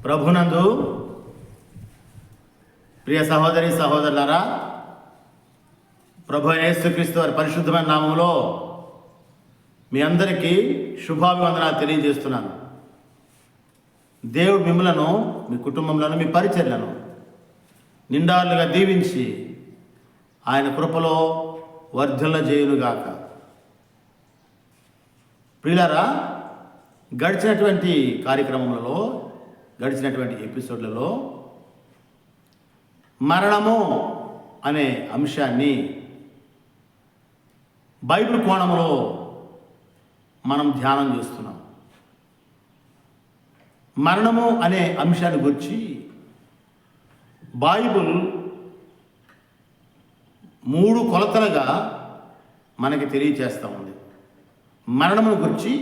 ప్రభునందు ప్రియ సహోదరి సహోదరులారా, ప్రభు యేసుక్రీస్తు వారి పరిశుద్ధమైన నామములో మీ అందరికీ శుభాభివందనాలు తెలియజేస్తున్నాను. దేవుడు మిమ్మలను, మీ కుటుంబంలో, మీ పరిచర్లను నిండారులుగా దీవించి ఆయన కృపలో వర్ధిల్ల చేయునుగాక. ప్రియులారా, గడిచినటువంటి కార్యక్రమములలో, గడిచినటువంటి ఎపిసోడ్లలో మరణము అనే అంశాన్ని బైబిల్ కోణంలో మనం ధ్యానం చేస్తున్నాం. మరణము అనే అంశాన్ని గురించి బైబిల్ 3 కొలతలుగా మనకి తెలియచేస్తూ ఉంది. మరణమును గురించి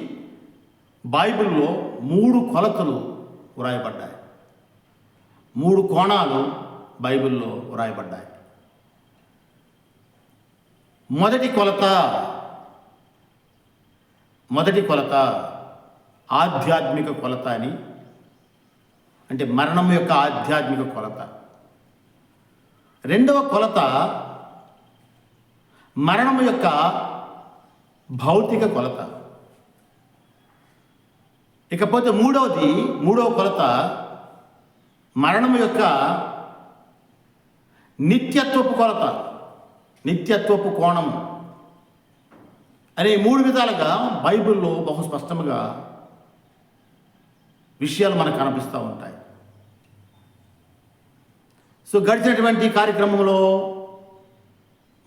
బైబిల్లో 3 కొలతలు వ్రాయబడ్డాయి. 3 కోణాలు బైబిల్లో వ్రాయబడ్డాయి. మొదటి కొలత ఆధ్యాత్మిక కొలత అని, అంటే మరణం యొక్క ఆధ్యాత్మిక కొలత. రెండవ కొలత మరణం యొక్క భౌతిక కొలత. ఇకపోతే మూడవ కొలత మరణం యొక్క నిత్యత్వపు కొలత, నిత్యత్వపు కోణము అనే 3 విధాలుగా బైబిల్లో బహు స్పష్టంగా విషయాలు మనకు కనిపిస్తూ ఉంటాయి. సో గడిచినటువంటి కార్యక్రమంలో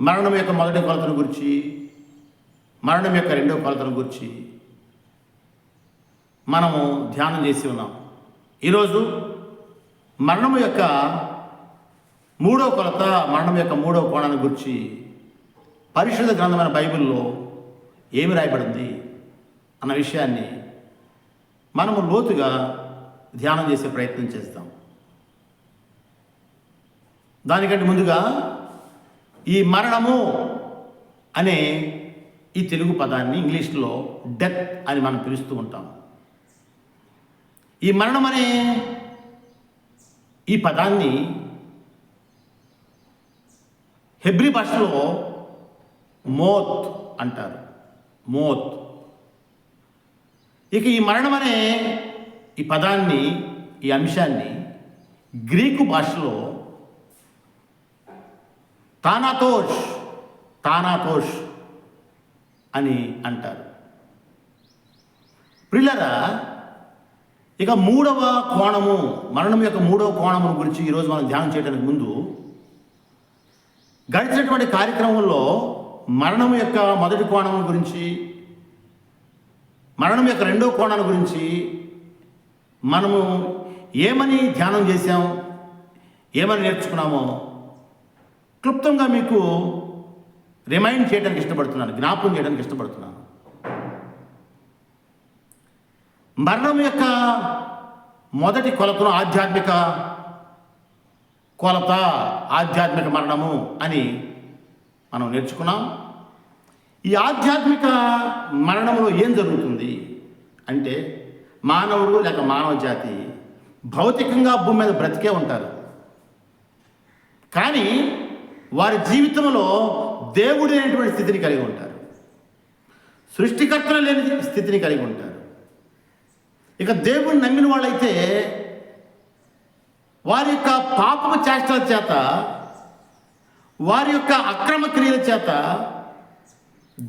మరణం యొక్క మొదటి కొలతను గురించి, మరణం యొక్క రెండవ కొలతను గురించి మనము ధ్యానం చేసి ఉన్నాం. ఈరోజు మరణం యొక్క 3వ కొలత, మరణం యొక్క 3వ కోణాన్ని గురించి పరిశుద్ధ గ్రంథమైన బైబిల్లో ఏమి రాయబడింది అన్న విషయాన్ని మనము లోతుగా ధ్యానం చేసే ప్రయత్నం చేస్తాం. దానికంటే ముందుగా ఈ మరణము అనే ఈ తెలుగు పదాన్ని ఇంగ్లీష్లో డెత్ అని మనం పిలుస్తూ ఉంటాం. ఈ మరణం అనే ఈ పదాన్ని హెబ్రీ భాషలో మోత్ అంటారు. మోత్. ఇక ఈ మరణం అనే ఈ పదాన్ని, ఈ అంశాన్ని గ్రీకు భాషలో థానాతోస్ అని అంటారు. ప్రియులారా, ఇక 3వ కోణము, మరణం యొక్క 3వ కోణము గురించి ఈరోజు మనం ధ్యానం చేయడానికి ముందు గడిచినటువంటి కార్యక్రమంలో మరణం యొక్క మొదటి కోణం గురించి, మరణం యొక్క రెండవ కోణాల గురించి మనము ఏమని ధ్యానం చేశాం, ఏమని నేర్చుకున్నామో క్లుప్తంగా మీకు రిమైండ్ చేయడానికి ఇష్టపడుతున్నాను, జ్ఞాపకం చేయడానికి ఇష్టపడుతున్నాను. మరణం యొక్క మొదటి కొలతను ఆధ్యాత్మిక కొలత, ఆధ్యాత్మిక మరణము అని మనం నేర్చుకున్నాం. ఈ ఆధ్యాత్మిక మరణంలో ఏం జరుగుతుంది అంటే, మానవుడు లేక మానవ జాతి భౌతికంగా భూమి మీద బ్రతికే ఉంటారు, కానీ వారి జీవితంలో దేవుడు లేనటువంటి స్థితిని కలిగి ఉంటారు, సృష్టికర్తలు లేని స్థితిని కలిగి ఉంటారు. ఇక దేవుడిని నమ్మిన వాళ్ళైతే వారి యొక్క పాపపు చేష్టల చేత, వారి యొక్క అక్రమ క్రియల చేత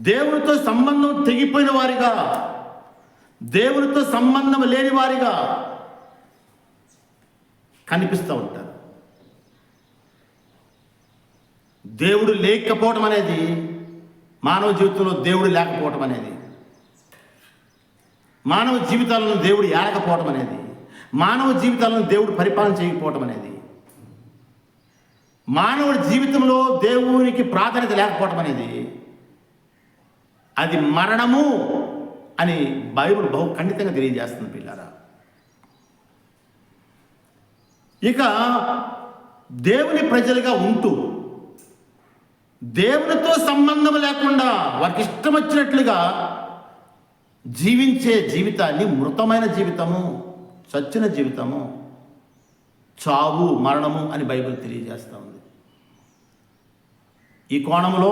దేవునితో సంబంధం తెగిపోయిన వారిగా, దేవునితో సంబంధం లేని వారిగా కనిపిస్తూ ఉంటారు. దేవుడు లేకపోవటం అనేది, మానవ జీవితంలో దేవుడు లేకపోవటం అనేది, మానవ జీవితాలను దేవుడు ఏలకపోవటం అనేది, మానవ జీవితాలను దేవుడు పరిపాలన చేయకపోవటం అనేది, మానవుడి జీవితంలో దేవునికి ప్రాధాన్యత లేకపోవటం అనేది, అది మరణము అని బైబిల్ బహు ఖండితంగా తెలియజేస్తుంది. పిల్లారా, ఇక దేవుని ప్రజలుగా ఉంటూ దేవునితో సంబంధం లేకుండా వారికి ఇష్టం వచ్చినట్లుగా జీవించే జీవితాన్ని మృతమైన జీవితము, చచ్చిన జీవితము చావు, మరణము అని బైబిల్ తెలియజేస్తూ ఉంది. ఈ కోణంలో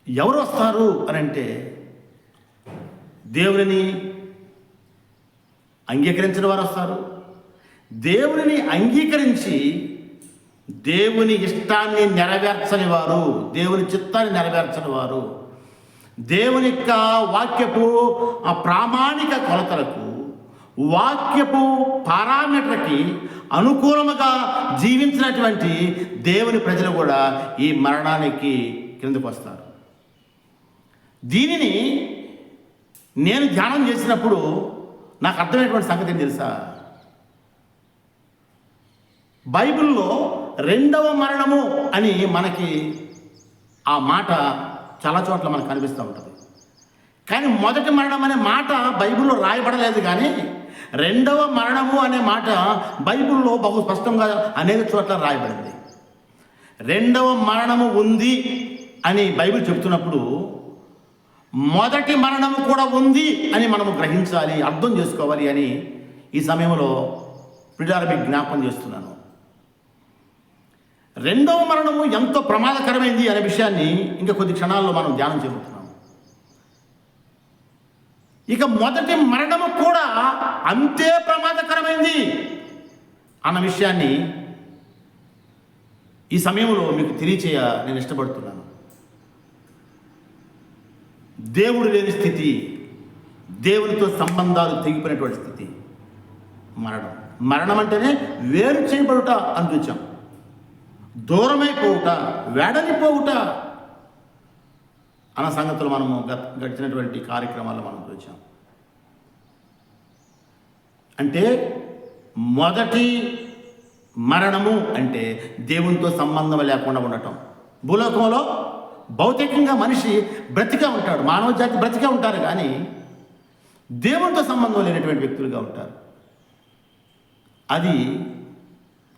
ఎవరు వస్తారు అని అంటే, దేవుని అంగీకరించిన వారు వస్తారు. దేవుని అంగీకరించి దేవుని ఇష్టాన్ని నెరవేర్చని వారు, దేవుని చిత్తాన్ని నెరవేర్చని వారు, దేవుని యొక్క వాక్యపు ఆ ప్రామాణిక కొలతలకు, వాక్యపు పారామీటర్కి అనుకూలముగా జీవించినటువంటి దేవుని ప్రజలు కూడా ఈ మరణానికి కిందకు వస్తారు. దీనిని నేను ధ్యానం చేసినప్పుడు నాకు అర్థమైనటువంటి సంగతి ఏం తెలుసా? బైబిల్లో రెండవ మరణము అని మనకి ఆ మాట చాలా చోట్ల మనకు కనిపిస్తూ ఉంటుంది. కానీ మొదటి మరణం అనే మాట బైబిల్లో రాయబడలేదు. కానీ రెండవ మరణము అనే మాట బైబిల్లో బహు స్పష్టంగా అనేక చోట్ల రాయబడింది. రెండవ మరణము ఉంది అని బైబిల్ చెప్తున్నప్పుడు మొదటి మరణము కూడా ఉంది అని మనము గ్రహించాలి, అర్థం చేసుకోవాలి అని ఈ సమయంలో ప్రియులారా జ్ఞాపకం చేస్తున్నాను. రెండవ మరణము ఎంతో ప్రమాదకరమైంది అనే విషయాన్ని ఇంకా కొద్ది క్షణాల్లో మనం ధ్యానం చేయబోతున్నాం. ఇక మొదటి మరణము కూడా అంతే ప్రమాదకరమైంది అన్న విషయాన్ని ఈ సమయంలో మీకు తెలియచేయ నేను ఇష్టపడుతున్నాను. దేవుడు లేని స్థితి, దేవునితో సంబంధాలు తెగిపోయినటువంటి స్థితి మరణం. మరణం అంటేనే వేరు చేయబడుట అని చూచాం. దూరమైపోవుట, వేడనిపోవుట అన్న సంగతులు మనము గడిచినటువంటి కార్యక్రమాల్లో మనం చూచాం. అంటే మొదటి మరణము అంటే దేవునితో సంబంధం లేకుండా ఉండటం. భూలోకంలో భౌతికంగా మనిషి బ్రతికే ఉంటాడు, మానవ జాతి బ్రతికే ఉంటారు, కానీ దేవునితో సంబంధం లేనటువంటి వ్యక్తులుగా ఉంటారు. అది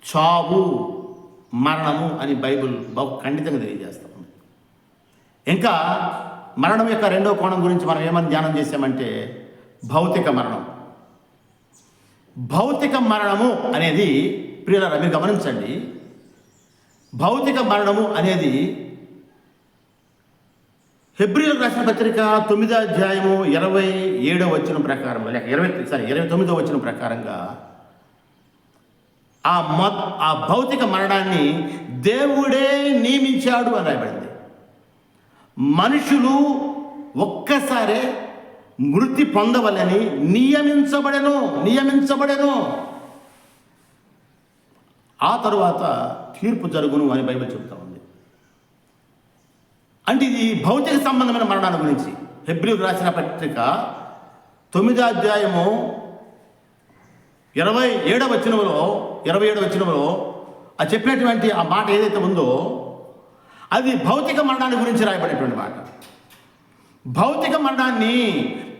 చావు, మరణము అని బైబిల్ బహు ఖండితంగా తెలియజేస్తాం. ఇంకా మరణం యొక్క రెండవ కోణం గురించి మనం ఏమని ధ్యానం చేసామంటే భౌతిక మరణం. భౌతిక మరణము అనేది ప్రియులారా మీరు గమనించండి, భౌతిక మరణము అనేది హెబ్రీయులకు రాసిన పత్రిక 9వ అధ్యాయము 27వ వచనం ప్రకారం, లేక 29వ వచనం ప్రకారంగా ఆ భౌతిక మరణాన్ని దేవుడే నియమించాడు అని రాయబడింది. మనుషులు ఒక్కసారే మృతి పొందవలని నియమించబడెను. ఆ తరువాత తీర్పు జరుగును అని బైబిల్ చెబుతా ఉంది. అంటే ఇది భౌతిక సంబంధమైన మరణాల గురించి హెబ్రీయులకు రాసిన పత్రిక 9వ అధ్యాయము 27వ వచనంలో ఆ చెప్పినటువంటి ఆ మాట ఏదైతే ఉందో అది భౌతిక మరణాన్ని గురించి రాయబడేటువంటి మాట. భౌతిక మరణాన్ని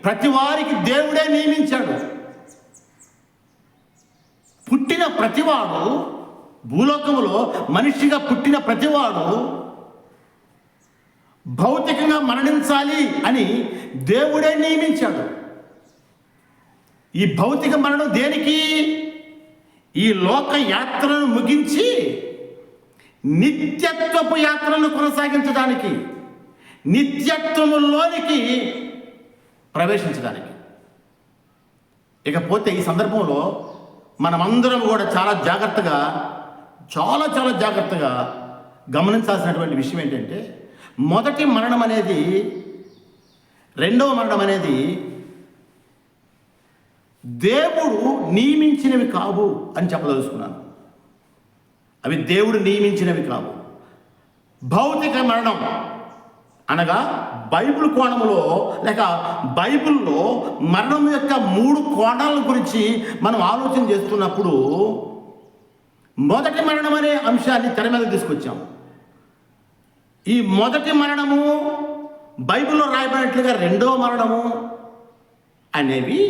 ప్రతి వారికి దేవుడే నియమించాడు. పుట్టిన ప్రతివాడు, భూలోకములో మనిషిగా పుట్టిన ప్రతివాడు భౌతికంగా మరణించాలి అని దేవుడే నియమించాడు. ఈ భౌతిక మరణం దేనికి? ఈ లోక యాత్రను ముగించి నిత్యత్వపు యాత్రను కొనసాగించడానికి, నిత్యత్వములోనికి ప్రవేశించడానికి. ఇకపోతే ఈ సందర్భంలో మనమందరం కూడా చాలా జాగ్రత్తగా గమనించాల్సినటువంటి విషయం ఏంటంటే మొదటి మరణం అనేది, రెండవ మరణం అనేది దేవుడు నియమించినవి కావు అని చెప్పదలుచుకున్నాను. అవి దేవుడు నియమించినవి కావు. భౌతిక మరణం అనగా బైబిల్ కోణంలో లేక బైబిల్లో మరణం యొక్క 3 కోణాల గురించి మనం ఆలోచన చేస్తున్నప్పుడు మొదటి మరణం అనే అంశాన్ని తెర మీద తీసుకొచ్చాం. ఈ మొదటి మరణము బైబిల్లో రాయబడినట్లుగా రెండవ మరణము అనేవి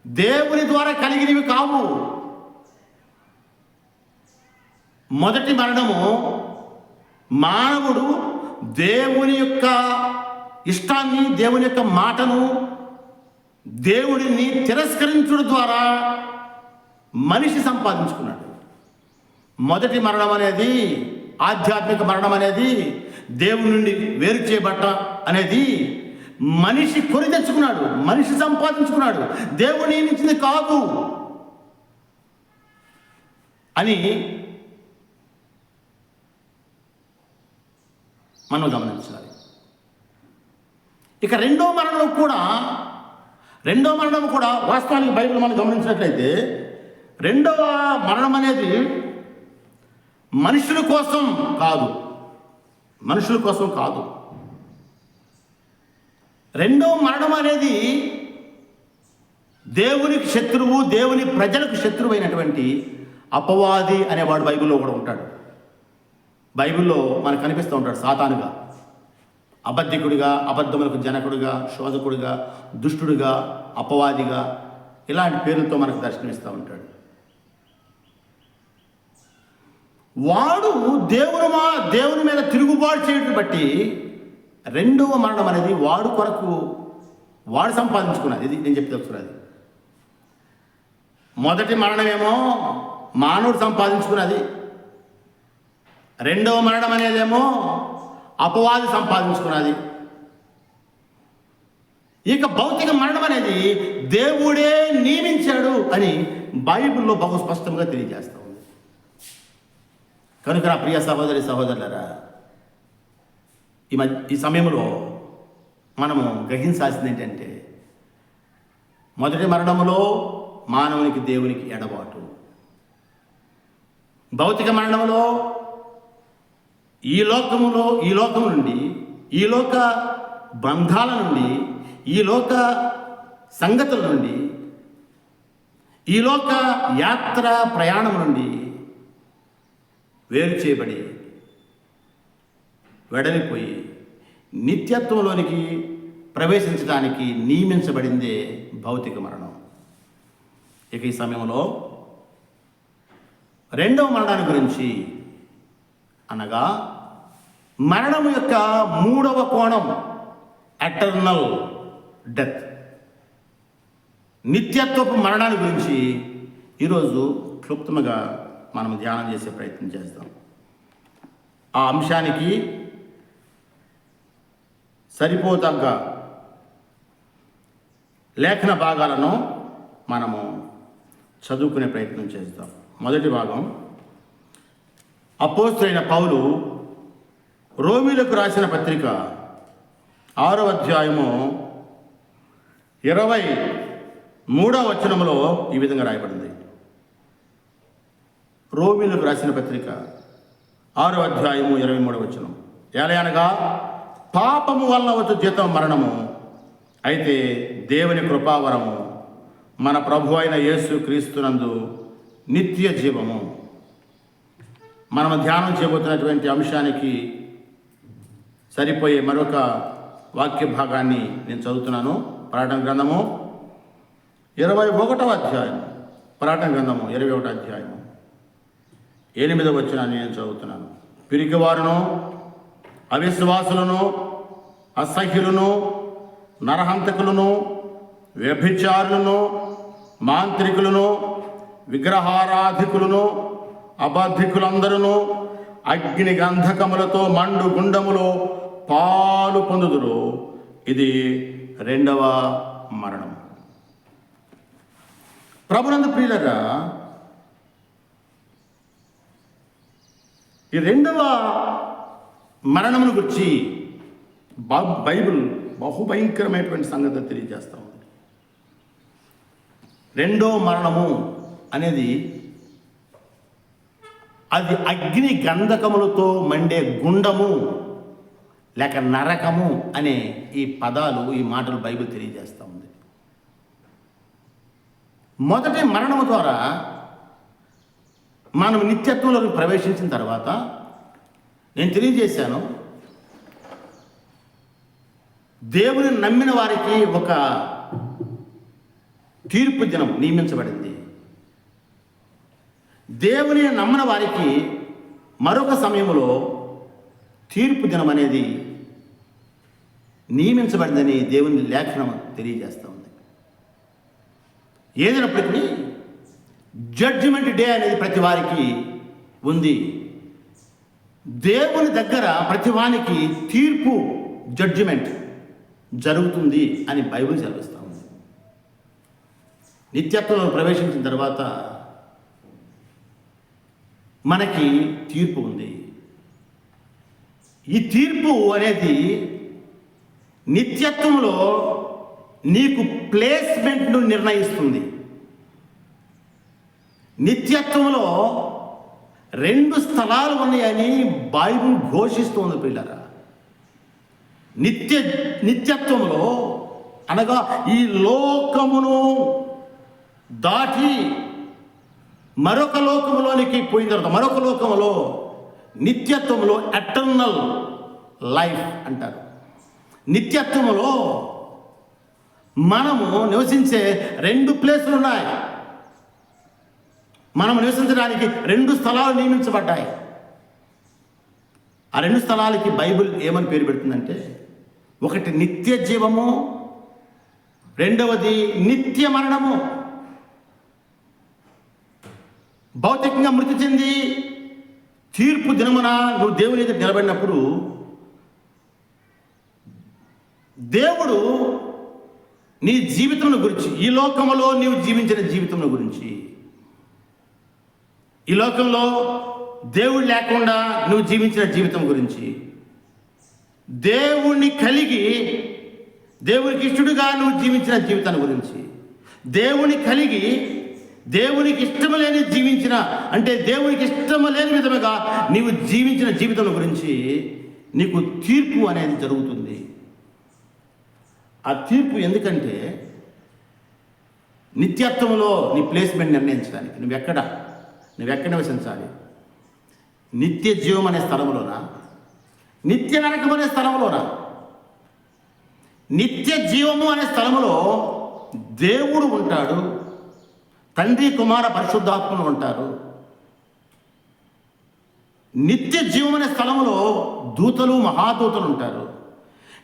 దేవుని ద్వారా కలిగినవి కావు. మొదటి మరణము మానవుడు దేవుని యొక్క ఇష్టాన్ని, దేవుని యొక్క మాటను దేవుడిని తిరస్కరించడం ద్వారా మనిషి సంపాదించుకున్నాడు. మొదటి మరణం అనేది, ఆధ్యాత్మిక మరణం అనేది, దేవుడి నుండి వేరు చేయబట్ట అనేది మనిషి కొని తెచ్చుకున్నాడు, మనిషి సంపాదించుకున్నాడు, దేవుడు నియమించింది కాదు అని మనం గమనించాలి. ఇక రెండో మరణం కూడా వాస్తవానికి బైబిల్ మనం గమనించినట్లయితే రెండవ మరణం అనేది మనుషుల కోసం కాదు. రెండవ మరణం అనేది దేవునికి శత్రువు, దేవుని ప్రజలకు శత్రువు అయినటువంటి అపవాది అనేవాడు బైబిల్లో కూడా ఉంటాడు. బైబిల్లో మనకు కనిపిస్తూ ఉంటాడు సాతానుగా, అబద్ధికుడిగా, అబద్ధములకు జనకుడిగా, శోధకుడిగా, దుష్టుడిగా, అపవాదిగా, ఇలాంటి పేర్లతో మనకు దర్శనమిస్తూ ఉంటాడు. వాడు దేవుని మీద తిరుగుబాటు చేయడం బట్టి రెండవ మరణం అనేది వాడు కొరకు వాడు సంపాదించుకున్నది. ఇది నేను చెప్తే ఒకసారి, మొదటి మరణమేమో మానవుడు సంపాదించుకున్నది, రెండవ మరణం అనేదేమో అపవాది సంపాదించుకున్నది. ఇక భౌతిక మరణం అనేది దేవుడే నియమించాడు అని బైబిల్లో బహు స్పష్టంగా తెలియజేస్తా ఉంది. కనుక నా ప్రియ సహోదరులారా, ఈ సమయంలో మనము గ్రహించాల్సింది ఏంటంటే, మొదటి మరణములో మానవునికి దేవునికి ఎడబాటు, భౌతిక మరణంలో ఈ లోకం నుండి, ఈ లోక బంధాల నుండి, ఈ లోక సంగతుల నుండి, ఈ లోక యాత్ర ప్రయాణం నుండి వేరు చేయబడి వెడలిపోయి నిత్యత్వంలోనికి ప్రవేశించడానికి నియమించబడిందే భౌతిక మరణం. ఇక ఈ సమయంలో రెండవ మరణాన్ని గురించి అనగా మరణం యొక్క మూడవ కోణం ఎటర్నల్ డెత్, నిత్యత్వపు మరణాన్ని గురించి ఈరోజు క్లుప్తంగా మనం ధ్యానం చేసే ప్రయత్నం చేస్తాం. ఆ అంశానికి సరిపోతగ్గ లేఖన భాగాలను మనము చదువుకునే ప్రయత్నం చేస్తాం. మొదటి భాగం, అపోస్తలుడైన పౌలు రోమీయులకు రాసిన పత్రిక 6వ అధ్యాయము 23వ వచనంలో ఈ విధంగా రాయబడింది. రోమీయులకు రాసిన పత్రిక 6వ అధ్యాయము 23వ వచనం, ఏలయనగా పాపము వలన వచ్చు జీతం మరణము, అయితే దేవుని కృపావరము మన ప్రభు అయిన యేసు క్రీస్తునందు నిత్య జీవము. మనము ధ్యానం చేయబోతున్నటువంటి అంశానికి సరిపోయే మరొక వాక్య భాగాన్ని నేను చదువుతున్నాను. ప్రకటన గ్రంథము 21వ అధ్యాయం, ప్రకటన గ్రంథము 21వ అధ్యాయము 8వ వచనాన్ని నేను చదువుతున్నాను. పిరికివారును, అవిశ్వాసులను, అసహ్యులను, నరహంతకులను, వ్యభిచారులను, మాంత్రికులను, విగ్రహారాధికులను, అబద్ధికులందరూ అగ్ని గంధకములతో మండు గుండములో పాలు పొందుదురు. ఇది రెండవ మరణం. ప్రభునందు ప్రియులరా, ఈ రెండవ మరణమును గురించి బైబిల్ బహుభయంకరమైనటువంటి సంగతి తెలియజేస్తూ ఉంది. రెండో మరణము అనేది అది అగ్ని గంధకములతో మండే గుండము లేక నరకము అనే ఈ పదాలు, ఈ మాటలు బైబిల్ తెలియజేస్తూ ఉంది. మొదటి మరణము ద్వారా మనం నిత్యత్వంలోకి ప్రవేశించిన తర్వాత నేను తెలియజేశాను, దేవుని నమ్మిన వారికి ఒక తీర్పు దినం నియమించబడింది. దేవుని నమ్మిన వారికి మరొక సమయంలో తీర్పు దినం అనేది నియమించబడిందని దేవుని లేఖనం తెలియజేస్తూ ఉంది. ఏదైనప్పటికీ జడ్జిమెంట్ డే అనేది ప్రతి వారికి ఉంది. దేవుని దగ్గర ప్రతి వానికి తీర్పు, జడ్జిమెంట్ జరుగుతుంది అని బైబిల్ సెలవిస్తూ ఉంది. నిత్యత్వంలో ప్రవేశించిన తర్వాత మనకి తీర్పు ఉంది. ఈ తీర్పు అనేది నిత్యత్వంలో నీకు ప్లేస్మెంట్ను నిర్ణయిస్తుంది. నిత్యత్వంలో 2 స్థలాలు ఉన్నాయని బైబిల్ ఘోషిస్తుంది పిల్లరా. నిత్యత్వంలో అనగా ఈ లోకమును దాటి మరొక లోకములోనికి పోయిన తర్వాత మరొక లోకములో నిత్యత్వంలో ఎటర్నల్ లైఫ్ అంటారు. నిత్యత్వంలో మనము నివసించే 2 ప్లేసులు ఉన్నాయి. మనం నివసించడానికి 2 స్థలాలు నియమించబడ్డాయి. ఆ 2 స్థలాలకి బైబిల్ ఏమని పేరు పెడుతుందంటే, ఒకటి నిత్య జీవము, రెండవది నిత్య మరణము. భౌతికంగా మృతి చెంది తీర్పు దినమున నువ్వు దేవుని ఎదుట నిలబడినప్పుడు దేవుడు నీ జీవితం గురించి, ఈ లోకంలో నీవు జీవించిన జీవితం గురించి, ఈ లోకంలో దేవుడు లేకుండా నువ్వు జీవించిన జీవితం గురించి, దేవుణ్ణి కలిగి దేవునికి ఇష్టడుగా నువ్వు జీవించిన జీవితాన్ని గురించి, దేవుని కలిగి దేవునికి ఇష్టము లేని జీవించిన, అంటే దేవునికి ఇష్టము లేని విధముగా నీవు జీవించిన జీవితం గురించి నీకు తీర్పు అనేది జరుగుతుంది. ఆ తీర్పు ఎందుకంటే నిత్యత్వంలో నీ ప్లేస్మెంట్ నిర్ణయించడానికి నువ్వెక్కడ నివసించాలి. నిత్య జీవం అనే స్థలంలోనా, నిత్య నరకం అనే స్థలంలోనా? నిత్య జీవము అనే స్థలంలో దేవుడు ఉంటాడు, తండ్రి కుమార పరిశుద్ధాత్మలు ఉంటారు. నిత్య జీవం అనే స్థలంలో దూతలు మహాదూతలు ఉంటారు.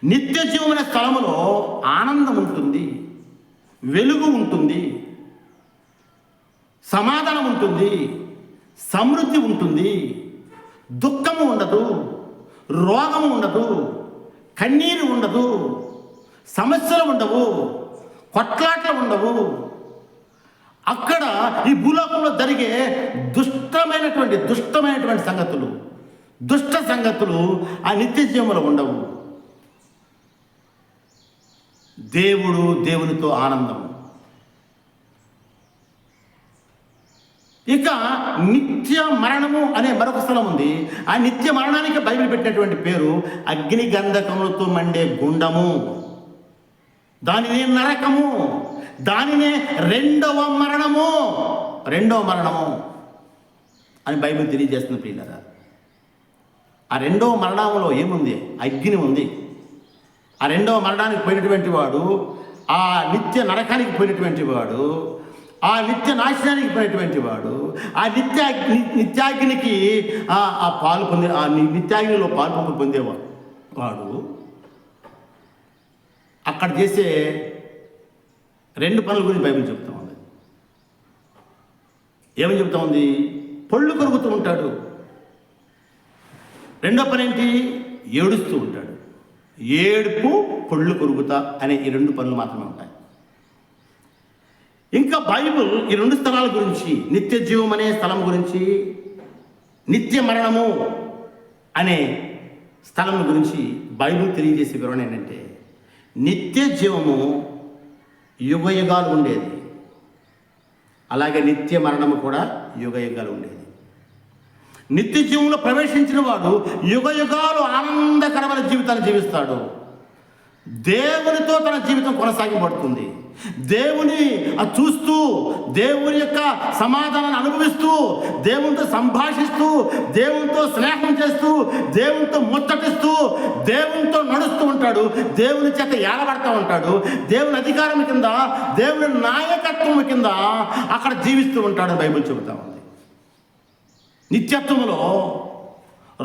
నిత్య జీవం అనే స్థలంలో ఆనందం ఉంటుంది, వెలుగు ఉంటుంది, సమాధానం ఉంటుంది, సమృద్ధి ఉంటుంది, దుఃఖము ఉండదు, రోగము ఉండదు, కన్నీరు ఉండదు, సమస్యలు ఉండవు, కొట్లాటలు ఉండవు. అక్కడ ఈ భూలోకంలో జరిగే దుష్టమైనటువంటి సంగతులు, దుష్ట సంగతులు ఆ నిత్య జీవంలో ఉండవు. దేవునితో ఆనందం. ఇక నిత్య మరణము అనే మరొక స్థలం ఉంది. ఆ నిత్య మరణానికి బైబిల్ పెట్టినటువంటి పేరు అగ్ని గంధకములతో మండే గుండము, దానినే నరకము, దానినే రెండవ మరణము అని బైబిల్ తెలియజేస్తుంది ప్రియులారా. ఆ రెండవ మరణంలో ఏముంది? అగ్ని ఉంది. ఆ రెండవ మరణానికి పోయినటువంటి వాడు, ఆ నిత్య నరకానికి పోయినటువంటి వాడు, ఆ నిత్య నాశనానికి పోయినటువంటి వాడు, ఆ నిత్యాగ్నికి ఆ పాలు పొందే, ఆ నిత్యాగ్నిలో పాలు పొందేవాడు అక్కడ చేసే 2 పనుల గురించి బైబిల్ చెప్తా ఉంది. ఏమని చెప్తా ఉంది? పళ్ళు కొరుకుతూ ఉంటాడు. రెండో పని ఏంటి? ఏడుస్తూ ఉంటాడు. ఏడుపు, పళ్ళు కొరుకుతా అనే ఈ 2 పనులు మాత్రమే ఉంటాయి. ఇంకా బైబిల్ ఈ 2 స్థలాల గురించి, నిత్య జీవం అనే స్థలం గురించి, నిత్య మరణము అనే స్థలం గురించి బైబిల్ తెలియజేసే వివరణ ఏంటంటే, నిత్య జీవము యుగయుగాలు ఉండేది, అలాగే నిత్య మరణము కూడా యుగయుగాలు ఉండేది. నిత్య జీవంలో ప్రవేశించిన వాడు యుగయుగాలు ఆనందకరమైన జీవితాన్ని జీవిస్తాడు. దేవునితో తన జీవితం కొనసాగింపబడుతుంది. దేవుని చూస్తూ, దేవుని యొక్క సమాధానాన్ని అనుభవిస్తూ, దేవునితో సంభాషిస్తూ, దేవునితో స్నేహం చేస్తూ, దేవునితో ముచ్చటిస్తూ, దేవునితో నడుస్తూ ఉంటాడు. దేవుని చేత ఏలబడతా ఉంటాడు. దేవుని అధికారం కింద, దేవుని నాయకత్వం కింద అక్కడ జీవిస్తూ ఉంటాడు బైబిల్ చెబుతా ఉంది. నిత్యత్వంలో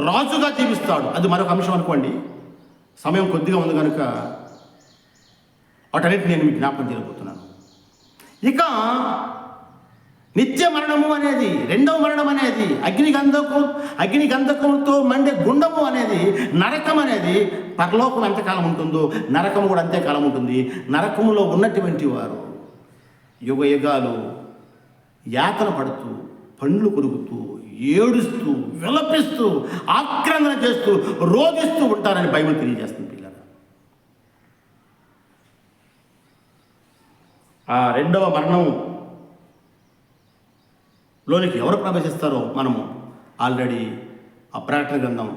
రాజుగా జీవిస్తాడు. అది మరొక అంశం అనుకోండి. సమయం కొద్దిగా ఉంది కనుక వాటన్నిటి నేను మీకు జ్ఞాపకం చేయబోతున్నాను. ఇక నిత్య మరణము అనేది, రెండవ మరణం అనేది, అగ్నిగంధకంతో మండే గుండము అనేది, నరకం అనేది, పరలోకం ఎంతకాలం ఉంటుందో నరకము కూడా అంతేకాలం ఉంటుంది. నరకములో ఉన్నటువంటి వారు యుగ యుగాలు యాతన పడుతూ, పండ్లు కొరుకుతూ, ఏడుస్తూ, విలపిస్తూ, ఆక్రందన చేస్తూ, రోధిస్తూ ఉంటారని బైబిల్ తెలియజేస్తుంది. పిల్లలు, ఆ రెండవ మరణం లోనికి ఎవరు ప్రవేశిస్తారో మనము ఆల్రెడీ ఆ ప్రకటన గ్రంథం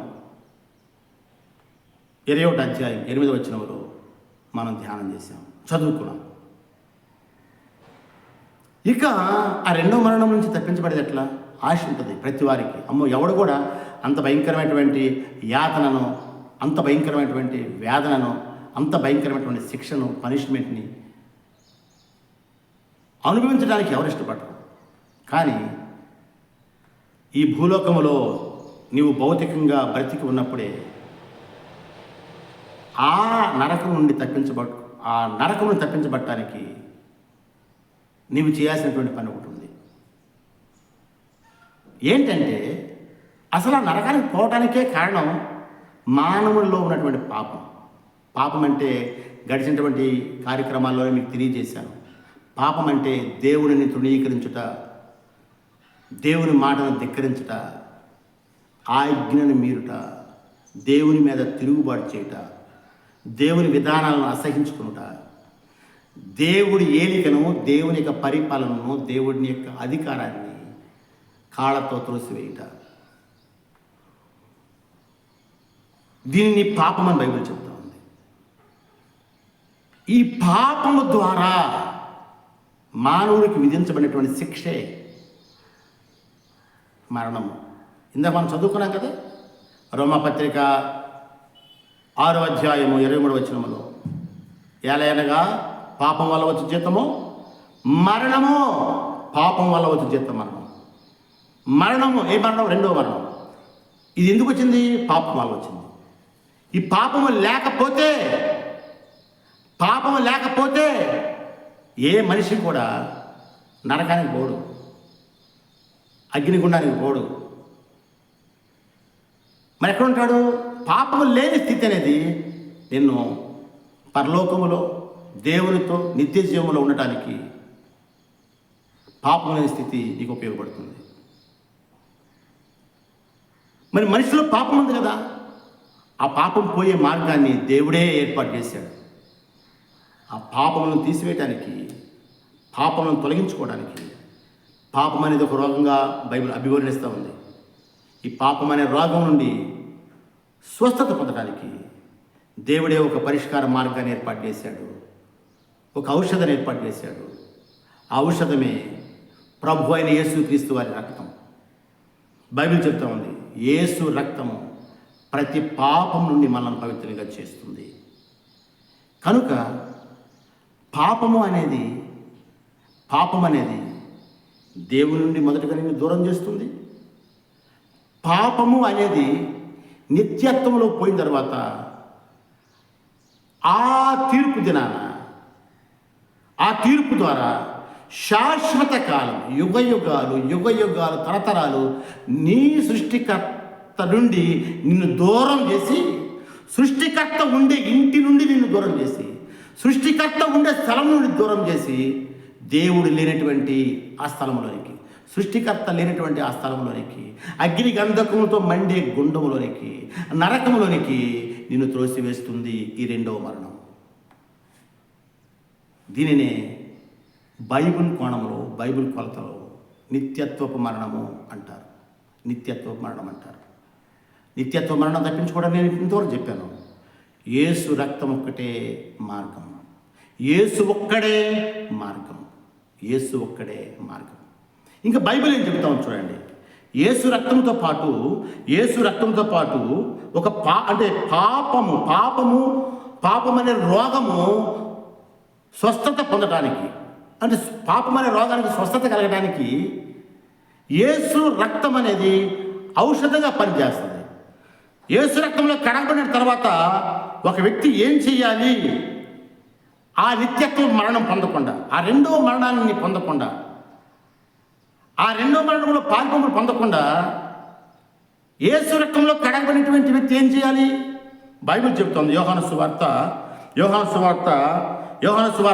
21వ అధ్యాయం 8వ వచనంలో మనం ధ్యానం చేశాం, చదువుకున్నాం. ఇక ఆ రెండవ మరణం నుంచి తప్పించబడేది ఎట్లా? ఆశ ఉంటుంది ప్రతి వారికి. అమ్మో, ఎవడు కూడా అంత భయంకరమైనటువంటి యాతనను, అంత భయంకరమైనటువంటి వేదనను, అంత భయంకరమైనటువంటి శిక్షను, పనిష్మెంట్ని అనుభవించడానికి ఎవరు ఇష్టపడరు. కానీ ఈ భూలోకములో నీవు భౌతికంగా బ్రతికి ఉన్నప్పుడే ఆ నరకం నుండి తప్పించబడటానికి నీవు చేయాల్సినటువంటి పని ఒకటి ఉంది. ఏంటంటే, అసలు ఆ నరకానికి పోవటానికే కారణం మానవుల్లో ఉన్నటువంటి పాపం. పాపం అంటే గడిచినటువంటి కార్యక్రమాల్లో మీకు తెలియజేశాను. పాపం అంటే దేవుడిని తృణీకరించుట, దేవుని మాటను ధిక్కరించుట, ఆజ్ఞను మీరుట, దేవుని మీద తిరుగుబాటు చేయుట, దేవుని విధానాలను అసహించుకునుట, దేవుడి ఏలికను, దేవుని యొక్క పరిపాలనను, దేవుడిని యొక్క అధికారాన్ని కాళ్ళతో త్రోసివేయుట. దీనిని పాపమని బైబిల్ చెప్తా ఉంది. ఈ పాపము ద్వారా మానవుడికి విధించబడినటువంటి శిక్షే మరణము. ఇందాక మనం చదువుకున్నాం కదా, రోమపత్రిక 6వ అధ్యాయము 23వ వచనములో, ఎలాగనగా పాపం వల్ల వచ్చే జీతము మరణము, పాపం వల్ల వచ్చే జీతం మరణం. మరణము ఏ మరణం? రెండవ మరణం. ఇది ఎందుకు వచ్చింది? పాపం వల్ల వచ్చింది. ఈ పాపము లేకపోతే ఏ మనిషి కూడా నరకానికి పోడు, అగ్నిగుండానికి పోడు. మరి ఎక్కడ ఉంటాడు? పాపము లేని స్థితి అనేది నిన్ను పరలోకములో దేవునితో నిత్య జీవంలో ఉండటానికి పాపం లేని స్థితి నీకు ఉపయోగపడుతుంది. మరి మనిషిలో పాపం ఉంది కదా, ఆ పాపం పోయే మార్గాన్ని దేవుడే ఏర్పాటు చేశాడు. ఆ పాపములను తీసివేయటానికి, పాపములను తొలగించుకోవడానికి, పాపం అనేది ఒక రోగంగా బైబిల్ అభివర్ణిస్తూ ఉంది. ఈ పాపం అనే రోగం నుండి స్వస్థత పొందడానికి దేవుడే ఒక పరిష్కార మార్గాన్ని ఏర్పాటు చేశాడు, ఒక ఔషధాన్ని ఏర్పాటు చేశాడు. ఆ ఔషధమే ప్రభు అయిన యేసుక్రీస్తు వారి రక్తం. బైబిల్ చెప్తా ఉంది, యేసు రక్తము ప్రతి పాపం నుండి మనల్ని పవిత్రంగా చేస్తుంది. కనుక పాపం అనేది దేవుని నుండి మొదటగా నిన్ను దూరం చేస్తుంది. పాపము అనేది నిత్యత్వంలో పోయిన తర్వాత ఆ తీర్పు దినాన, ఆ తీర్పు ద్వారా శాశ్వత కాలం, యుగ యుగాలు తరతరాలు నీ సృష్టికర్త నుండి నిన్ను దూరం చేసి, సృష్టికర్త ఉండే ఇంటి నుండి నిన్ను దూరం చేసి, సృష్టికర్త ఉండే స్థలం నుండి దూరం చేసి, దేవుడు లేనటువంటి ఆ స్థలంలోనికి, సృష్టికర్త లేనటువంటి ఆ స్థలంలోనికి, అగ్ని గంధకముతో మండే గుండములోనికి, నరకములోనికి నిన్ను త్రోసివేస్తుంది ఈ రెండవ మరణం. దీనినే బైబిల్ కోణంలో, బైబిల్ కొలతలో నిత్యత్వపు మరణము అంటారు. నిత్యత్వపు మరణం అంటారు. నిత్యత్వ మరణం తప్పించుకోవడం నేను ఇంతవరకు చెప్పాను. యేసు రక్తం ఒక్కటే మార్గం, యేసు ఒక్కడే మార్గం, యేసు ఒక్కడే మార్గం. ఇంకా బైబిల్ ఏం చెప్తాం చూడండి. యేసు రక్తంతో పాటు ఒక పాపం అనే రోగము స్వస్థత పొందడానికి, అంటే పాపం అనే రోగానికి స్వస్థత కలగడానికి యేసు రక్తం అనేది ఔషధంగా పనిచేస్తుంది. యేసు రక్తంలో కడగబడిన తర్వాత ఒక వ్యక్తి ఏం చేయాలి ఆ నిత్యత్వ మరణం పొందకుండా, ఆ రెండవ మరణాన్ని పొందకుండా, ఆ రెండవ మరణంలో పాల్పొంపులు పొందకుండా యేసు రక్తంలో కడగబడినటువంటి వ్యక్తి ఏం చేయాలి? బైబిల్ చెప్తోంది. యోహాను సువార్త 8వ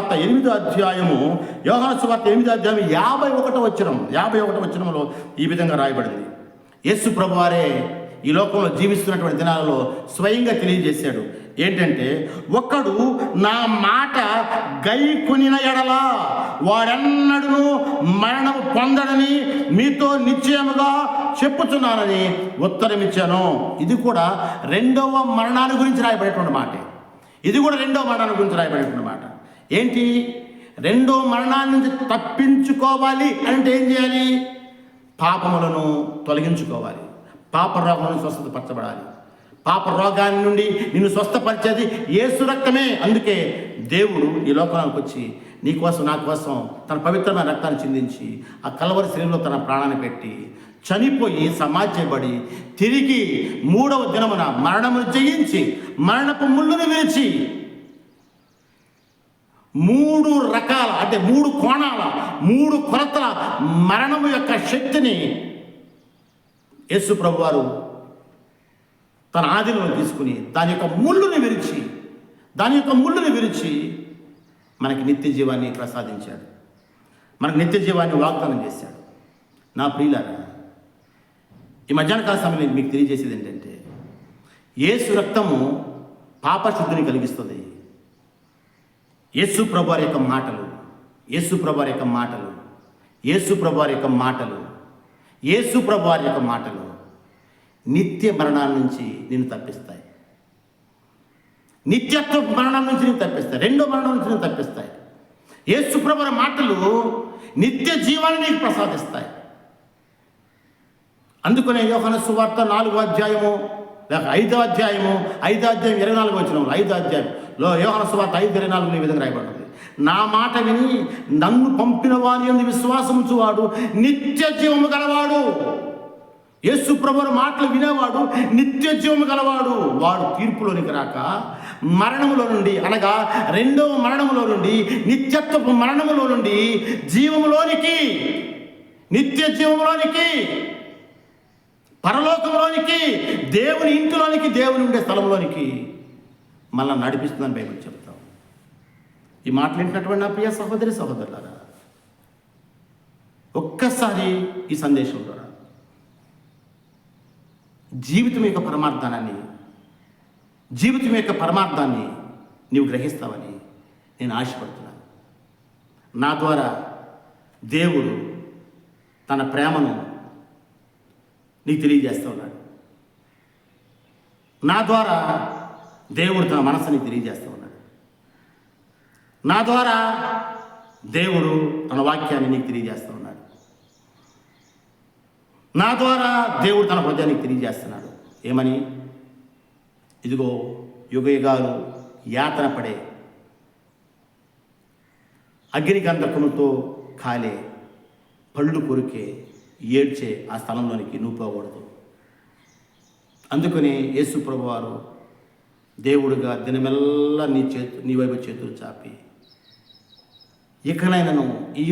అధ్యాయము 51వ వచనంలో ఈ విధంగా రాయబడింది. యేసు ప్రభువారే ఈ లోకంలో జీవిస్తున్నటువంటి దినాలలో స్వయంగా తెలియజేశాడు. ఏంటంటే, ఒక్కడు నా మాట గైకొనిన ఎడల వాడెన్నడూ మరణము పొందడని మీతో నిశ్చయముగా చెప్పుచున్నానని ఉత్తరమిచ్చాను. ఇది కూడా రెండవ మరణాన్ని గురించి రాయబడేటువంటి మాట. ఏంటి? రెండో మరణాన్ని నుంచి తప్పించుకోవాలి అంటే ఏం చేయాలి? పాపములను తొలగించుకోవాలి. పాప రోగం నుండి స్వస్థపరచబడాలి. పాప రోగాన్ని నుండి నిన్ను స్వస్థపరిచేది యేసు రక్తమే. అందుకే దేవుడు ఈ లోకానికి వచ్చి నీ కోసం, నా కోసం తన పవిత్రమైన రక్తాన్ని చిందించి ఆ కల్వరి శిలువలో తన ప్రాణాన్ని పెట్టి చనిపోయి సమాధి తిరిగి 3వ దినమున మరణమును జయించి మరణపు ముళ్ళును విరిచి 3 రకాల, అంటే 3 కోణాల, 3 కొలతల మరణము యొక్క శక్తిని యేసు ప్రభువారు తన ఆధీనంలో తీసుకుని దాని యొక్క ముళ్ళుని విరిచి మనకి నిత్య జీవాన్ని ప్రసాదించాడు. మనకు నిత్య జీవాన్ని వాగ్దానం చేశాడు. నా ప్రియులారా, ఈ మధ్యాహ్న కాల సమయంలో మీకు తెలియజేసేది ఏంటంటే, యేసు రక్తము పాపశుద్ధిని కలిగిస్తుంది. యేసు ప్రభువారి యొక్క మాటలు నిత్య మరణాల నుంచి నిన్ను తప్పిస్తాయి. నిత్యత్వ మరణం నుంచి నేను తప్పిస్తాయి. రెండో మరణం నుంచి నేను తప్పిస్తాయి. యేసు ప్రభువారి మాటలు నిత్య జీవాన్ని నీకు ప్రసాదిస్తాయి. అందుకనే యోహాను సువార్త 4వ అధ్యాయము లేక 5వ అధ్యాయం 24వ వచనంలో 5వ అధ్యాయంలో యోహాను సువార్త 5:24 ఈ విధంగా రాయబడింది. నా మాట విని నన్ను పంపిన వాని యందు విశ్వాసముంచువాడు నిత్య జీవము గలవాడు. యేసు ప్రభువుల మాటలు వినేవాడు నిత్య జీవము గలవాడు. వాడు తీర్పులోనికి రాక మరణములో నుండి, అనగా రెండవ మరణములో నుండి, నిత్యత్వపు మరణములో నుండి జీవములోనికి, నిత్య జీవములోనికి, పరలోకంలోనికి, దేవుని ఇంటిలోనికి, దేవుని ఉండే స్థలంలోనికి మనల్ని నడిపిస్తుందని బైబిల్ చెప్తాం. ఈ మాటలు వింటున్నటువంటి నా ప్రియ సహోదరులారా, ఒక్కసారి ఈ సందేశం ద్వారా జీవితం యొక్క పరమార్థాన్ని నీవు గ్రహిస్తావని నేను ఆశపడుతున్నాను. నా ద్వారా దేవుడు తన ప్రేమను నీకు తెలియజేస్తూ ఉన్నాడు. నా ద్వారా దేవుడు తన మనసుని తెలియజేస్తూ ఉన్నాడు. నా ద్వారా దేవుడు తన వాక్యాన్ని నీకు తెలియజేస్తూ ఉన్నాడు. నా ద్వారా దేవుడు తన హృదయానికి తెలియజేస్తున్నాడు. ఏమని? ఇదిగో యుగయుగాలు యాతన పడే, అగ్నిగంధకముతో కాలే, పళ్ళు కొరికే, ఏడ్చే ఆ స్థలంలోనికి నువ్వు పోకూడదు. అందుకనే యేసు ప్రభువారు దేవుడుగా దినమెల్లా నీ వైపు చేతులు చాపి, ఇకనైనను ఈ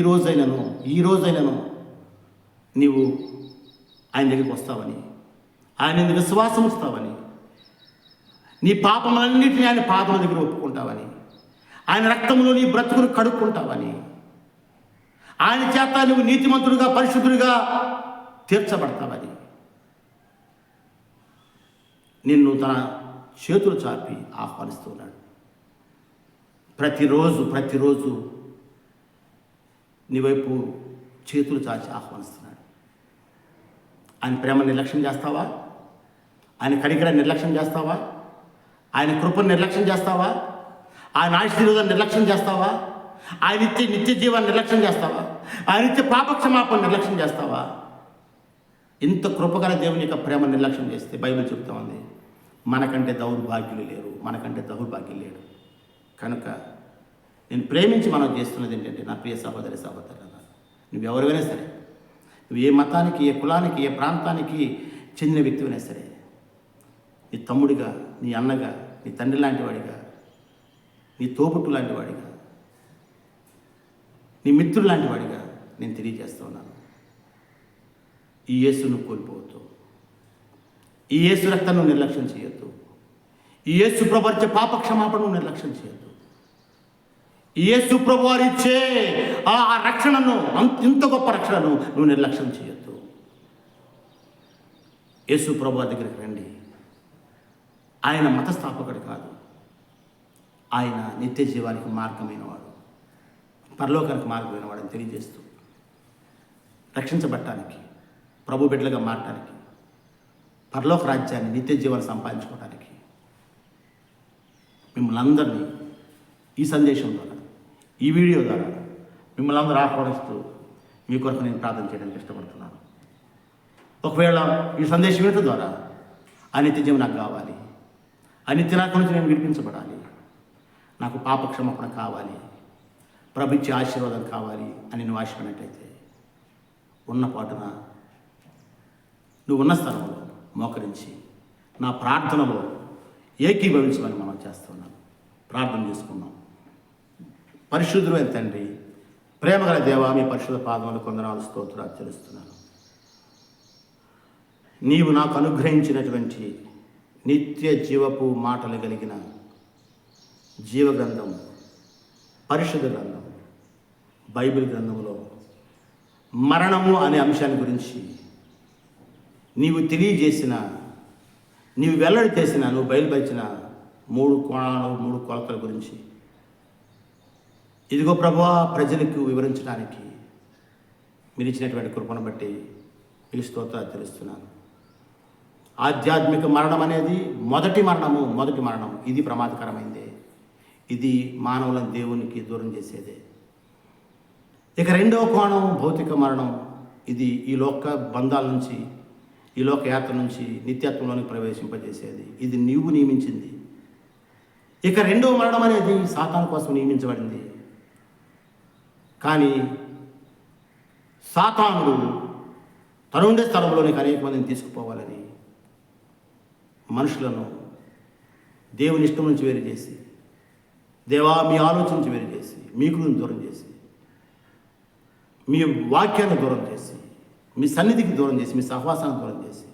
రోజైనను నీవు ఆయన దగ్గరికి వస్తావని, ఆయన విశ్వాసం ఇస్తావని, నీ పాపములన్నిటినీ ఆయన పాదముల దగ్గర ఒప్పుకుంటావని, ఆయన రక్తంలో నీ బ్రతుకును కడుక్కుంటావని, ఆయన చేత నువ్వు నీతిమంతుడిగా, పరిశుద్ధుడిగా తీర్చబడతావని నిన్ను తన చేతులు చాపి ఆహ్వానిస్తున్నాడు. ప్రతిరోజు నీ వైపు చేతులు చాచి ఆహ్వానిస్తున్నాడు. ఆయన ప్రేమ నిర్లక్ష్యం చేస్తావా? ఆయన కనికర నిర్లక్ష్యం చేస్తావా? ఆయన కృపను నిర్లక్ష్యం చేస్తావా? ఆయన ఆశీర్వాదాన్ని నిర్లక్ష్యం చేస్తావా? ఆయన ఇచ్చే నిత్య జీవాన్ని నిర్లక్ష్యం చేస్తావా? ఆయన ఇచ్చే పాపక్షమాపణ నిర్లక్ష్యం చేస్తావా? ఇంత కృపగల దేవుని యొక్క ప్రేమ నిర్లక్ష్యం చేస్తే బైబిల్ చెప్తా ఉంది, మనకంటే దౌర్భాగ్యులు లేరు. కనుక నేను ప్రేమించి మనం చేస్తున్నది ఏంటంటే, నా ప్రియ సహోదరులారా, నువ్వు ఎవరైనా సరే, నువ్వు ఏ మతానికి, ఏ కులానికి, ఏ ప్రాంతానికి చెందిన వ్యక్తివైనా సరే, నీ తమ్ముడిగా, నీ అన్నగా, నీ తండ్రి లాంటి వాడిగా, నీ తోబుట్టు లాంటి వాడిగా, నీ మిత్రుడు లాంటి వాడిగా నేను తెలియజేస్తూ ఉన్నాను. ఈ యేసును కోల్పోవద్దు. ఈ యేసు రక్తాన్ని నిర్లక్ష్యం చేయొద్దు. ఈ యేసు ప్రభువారిచ్చే పాప క్షమాపణను నిర్లక్ష్యం చేయొద్దు. ఈ యేసు ప్రభువారిచ్చే ఆ రక్షణను, ఇంత గొప్ప రక్షణను నువ్వు నిర్లక్ష్యం చేయొద్దు. యేసు ప్రభువారి దగ్గరికి రండి. ఆయన మతస్థాపకుడు కాదు, ఆయన నిత్య జీవానికి మార్గమైన వాడు, పరలోకానికి మార్గమైన వాడని తెలియజేస్తూ రక్షించబడటానికి, ప్రభు బిడ్డలుగా మారటానికి, పరలోక రాజ్యాన్ని, నిత్య జీవాన్ని సంపాదించుకోవడానికి మిమ్మల్ని అందరినీ ఈ సందేశం ద్వారా, ఈ వీడియో ద్వారా మిమ్మల్ని అందరూ ఆహ్వానిస్తూ మీ కొరకు నేను ప్రార్థన చేయడానికి ఇష్టపడుతున్నాను. ఒకవేళ ఈ సందేశం వినటం ద్వారా ఆ నిత్య జీవం నాకు కావాలి, ఆ నిత్య నరకం నుంచి నేను విడిపించబడాలి, నాకు పాప క్షమాపణ కావాలి, ప్రభు ఇచ్చే ఆశీర్వాదం కావాలి అని నువ్వు ఆశపడినట్టయితే ఉన్న పాటున నువ్వు ఉన్న స్థలంలో మోకరించి నా ప్రార్థనలో ఏకీభవించమని మనం చేస్తున్నాం. ప్రార్థన చేసుకున్నాం. పరిశుద్ధుడైన తండ్రి, ప్రేమగల దేవా, మీ పరిశుద్ధ పాదములు కొందనాలు స్తోత్రాలు చెల్లిస్తున్నాను. నీవు నాకు అనుగ్రహించినటువంటి నిత్య జీవపు మాటలు కలిగిన జీవగ్రంథం, పరిశుద్ధ గ్రంథం, బైబిల్ గ్రంథంలో మరణము అనే అంశాన్ని గురించి నీవు తెలియజేసిన, నీవు వెల్లడి చేసిన, నువ్వు బయలుపరిచిన 3 కోణాలు, 3 కొలతల గురించి ఇదిగో ప్రభువా ప్రజలకు వివరించడానికి మీరు ఇచ్చినటువంటి కృపను బట్టి మీకు స్తోత్రాలు తెలుస్తున్నాను. ఆధ్యాత్మిక మరణం అనేది మొదటి మరణం. ఇది ప్రమాదకరమైందే. ఇది మానవులను దేవునికి దూరం చేసేదే. ఇక రెండవ కోణం భౌతిక మరణం. ఇది ఈ లోక బంధాల నుంచి, ఈ లోక యాత్ర నుంచి నిత్యత్వంలోనికి ప్రవేశింపజేసేది. ఇది నీవు నియమించింది. ఇక రెండవ మరణం అనేది సాతాను కోసం నియమించబడింది. కానీ సాతానుడు తనుండే స్థలంలోనికి అనేక మందిని తీసుకుపోవాలని మనుషులను దేవుని ఇష్టం నుంచి వేరు చేసి, దేవా మీ ఆలోచన నుంచి వేరు చేసి, మీకు దూరం చేసి, మీ వాక్యాన్ని దూరం చేసి, మీ సన్నిధికి దూరం చేసి, మీ సహవాసాన్ని దూరం చేసి,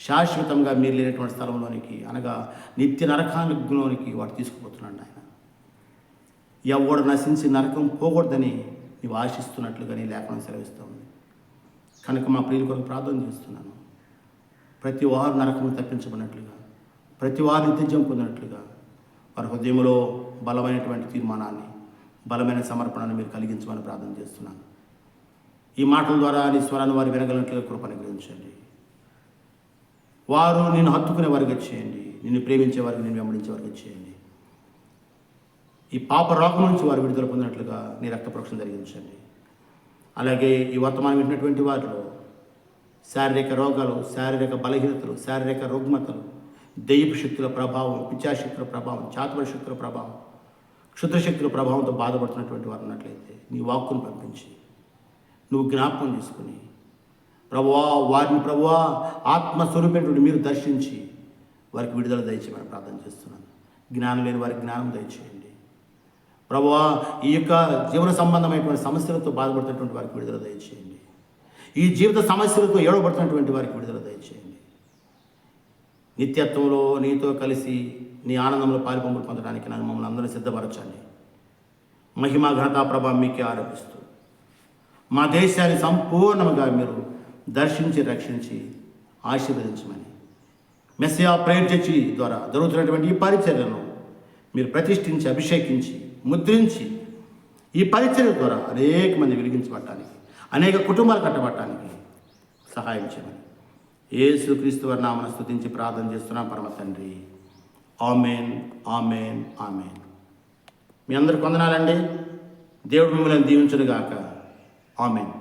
శాశ్వతంగా మీరు లేనటువంటి స్థలంలోనికి, అనగా నిత్య నరకానికి వాడు తీసుకుపోతున్నాడు. ఆయన ఎవడు నశించి నరకం పోకూడదని నీవు ఆశిస్తున్నట్లుగా నీ లేఖనం సెలవిస్తూ ఉంది. కనుక మా ప్రియుల కొరకు ప్రార్థన చేస్తున్నాను. ప్రతి వారు నరకము తప్పించబడినట్లుగా, ప్రతి వారు నిత్యం పొందినట్లుగా వారి హృదయంలో బలమైనటువంటి తీర్మానాన్ని, బలమైన సమర్పణను మీరు కలిగించమని ప్రార్థన చేస్తున్నాను. ఈ మాటల ద్వారా నీ స్వరాన్ని వారు వినగలిగినట్లుగా కృపను గ్రహించండి. వారు నిన్ను హత్తుకునే వారికి చేయండి, నిన్ను ప్రేమించే వారికి, నిన్ను వెంబడించే వారికి చేయండి. ఈ పాప రోగం నుంచి వారు విడుదల పొందినట్లుగా నీ రక్త ప్రోక్షణ జరిగించండి. అలాగే ఈ వర్తమానం వింటున్నటువంటి వారిలో శారీరక రోగాలు, శారీరక బలహీనతలు, శారీరక రుగ్మతలు, దెయ్యపు శక్తుల ప్రభావం, పిచ్చాశక్తుల ప్రభావం, చాతుల శక్తుల ప్రభావం, క్షుద్రశక్తుల ప్రభావంతో బాధపడుతున్నటువంటి వారు ఉన్నట్లయితే నీ వాక్కును పంపించి నువ్వు జ్ఞాపకం చేసుకుని ప్రభువా ఆత్మస్వరూపేటువంటి మీరు దర్శించి వారికి విడుదల దయచేయమని ప్రార్థన చేస్తున్నాను. జ్ఞానం లేని వారికి జ్ఞానం దయచేయండి ప్రభువా. ఈ యొక్క జీవన సంబంధమైనటువంటి సమస్యలతో బాధపడుతున్నటువంటి వారికి విడుదల దయచేయండి. ఈ జీవిత సమస్యలతో ఏడవబడుతున్నటువంటి వారికి విడుదల దయచేయండి. నిత్యత్వంలో నీతో కలిసి నీ ఆనందంలో పాలుపొంపులు పొందడానికి నన్ను మమ్మల్ని అందరూ సిద్ధపరచండి. మహిమ ఘనతా ప్రభావం మీకే ఆరోపిస్తూ మా దేశాన్ని సంపూర్ణంగా మీరు దర్శించి, రక్షించి, ఆశీర్వదించమని మెస్సియా ప్రేయర్ చర్చి ద్వారా జరుగుతున్నటువంటి ఈ పరిచర్యను మీరు ప్రతిష్ఠించి, అభిషేకించి, ముద్రించి ఈ పరిచర్య ద్వారా అనేక మంది వెలిగించబడటానికి, అనేక కుటుంబాలు కట్టబడటానికి సహాయం చేయమని యేసుక్రీస్తు వారి నామమున స్తుతించి ప్రార్థన చేస్తున్నాం పరమ తండ్రి. ఆమేన్, ఆమేన్, ఆమేన్. మీ అందరికి వందనాలండి. దేవుడు మిమ్మల్ని దీవించునుగాక. ఆమేన్.